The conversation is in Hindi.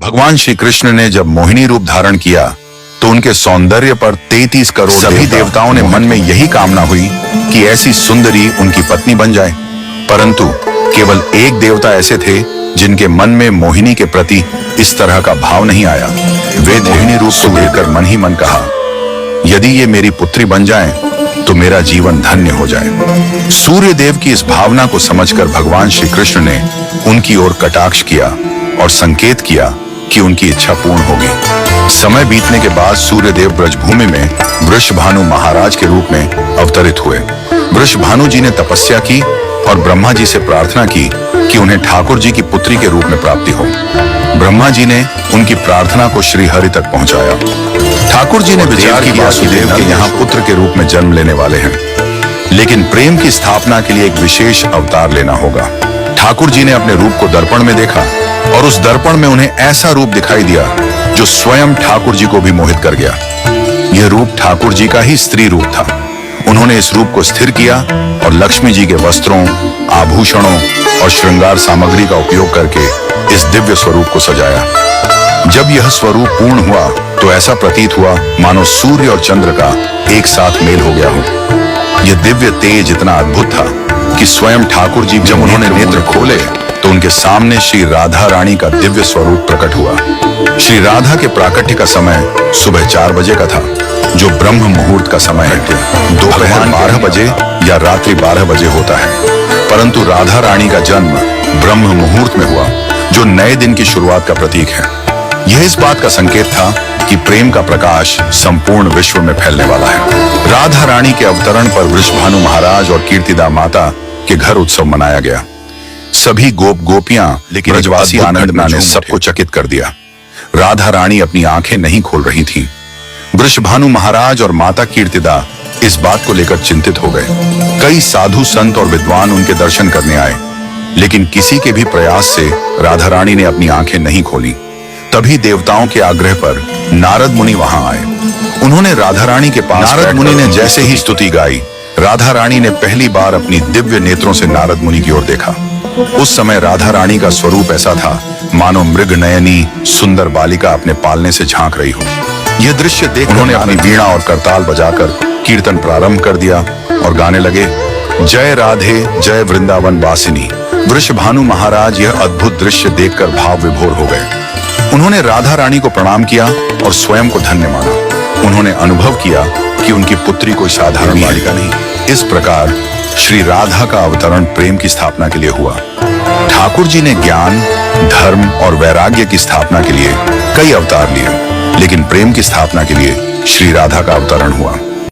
भगवान श्री कृष्ण ने जब मोहिनी रूप धारण किया तो उनके सौंदर्य पर 33 करोड़ सभी देवताओं ने मन में यही कामना हुई कि ऐसी सुंदरी उनकी पत्नी बन जाए। परंतु केवल एक देवता ऐसे थे जिनके मन में मोहिनी के प्रति इस तरह का भाव नहीं आया। वे मोहिनी रूप को देखकर मन ही मन कहा, यदि ये मेरी पुत्री बन जाए तो मेरा जीवन धन्य हो जाए। सूर्य देव की इस भावना को समझकर भगवान श्री कृष्ण ने उनकी ओर कटाक्ष किया और संकेत किया कि उनकी इच्छा पूर्ण होगी। समय बीतने के बाद सूर्य देव ब्रजभूमि में वृषभानु महाराज के रूप में अवतरित हुए। वृषभानु जी ने तपस्या की और ब्रह्मा जी से प्रार्थना की कि उन्हें ठाकुर जी की पुत्री के रूप में प्राप्ति हो। ब्रह्मा जी ने उनकी प्रार्थना को श्री हरि तक पहुंचाया। ठाकुर जी ने विचार किया वासुदेव के यहाँ पुत्र के रूप में जन्म लेने वाले हैं, लेकिन प्रेम की स्थापना के लिए एक विशेष अवतार लेना होगा। ठाकुर जी ने अपने रूप को दर्पण में देखा और उस दर्पण में उन्हें ऐसा रूप दिखाई दिया जो स्वयं ठाकुर जी को भी मोहित कर गया। यह रूप ठाकुर जी का ही स्त्री रूप था। उन्होंने इस रूप को स्थिर किया और लक्ष्मी जी के वस्त्रों, आभूषणों और श्रृंगार सामग्री का उपयोग करके इस दिव्य स्वरूप को सजाया। जब यह स्वरूप पूर्ण हुआ तो ऐसा प्रतीत हुआ मानो सूर्य और चंद्र का एक साथ मेल हो गया हो। यह दिव्य तेज इतना अद्भुत था कि स्वयं ठाकुर जी जब उन्होंने नेत्र खोले तो उनके सामने श्री राधा रानी का दिव्य स्वरूप प्रकट हुआ। श्री राधा के प्राकट्य का समय सुबह 4 बजे का था, जो ब्रह्म मुहूर्त का समय है। दोपहर 12 बजे या रात्रि 12 बजे होता है, परंतु राधा रानी का जन्म ब्रह्म मुहूर्त में हुआ, जो नए दिन की शुरुआत का प्रतीक है। यह इस बात का संकेत था कि प्रेम का प्रकाश संपूर्ण विश्व में फैलने वाला है। राधा रानी के अवतरण पर वृषभानु महाराज और कीर्तिदा माता के घर उत्सव मनाया गया। सभी गोप गोपियां लेकिन ब्रजवासी आनंदना ने सबको चकित कर दिया। राधा रानी अपनी आंखें नहीं खोल रही थीं। वृषभानु महाराज और माता कीर्तिदा इस बात को लेकर चिंतित हो गए। कई साधु संत और विद्वान उनके दर्शन करने आए, लेकिन किसी के भी प्रयास से राधा रानी ने अपनी आंखें नहीं खोली। तभी देवताओं के आग्रह पर नारद मुनि वहां आए। उन्होंने राधा रानी के पास नारद मुनि ने जैसे ही स्तुति गाई, राधा रानी ने पहली बार अपनी दिव्य नेत्रों से नारद मुनि की ओर देखा। उस समय राधा रानी का स्वरूप ऐसा था मानो मृग नयनी सुंदर बालिका अपने पालने से झांक रही हो। यह दृश्य देख उन्होंने अपनी वीणा और करताल बजाकर कीर्तन प्रारंभ कर दिया और गाने लगे, जय राधे जय वृंदावन वासिनी। वृषभानु महाराज यह अद्भुत दृश्य देखकर भाव विभोर हो गए। उन्होंने राधा रानी को प्रणाम किया और स्वयं को धन्य माना। उन्होंने अनुभव किया कि उनकी पुत्री कोई साधारण बालिका नहीं। इस प्रकार श्री राधा का अवतरण प्रेम की स्थापना के लिए हुआ। ठाकुर जी ने ज्ञान, धर्म और वैराग्य की स्थापना के लिए कई अवतार लिए, लेकिन प्रेम की स्थापना के लिए श्री राधा का अवतरण हुआ।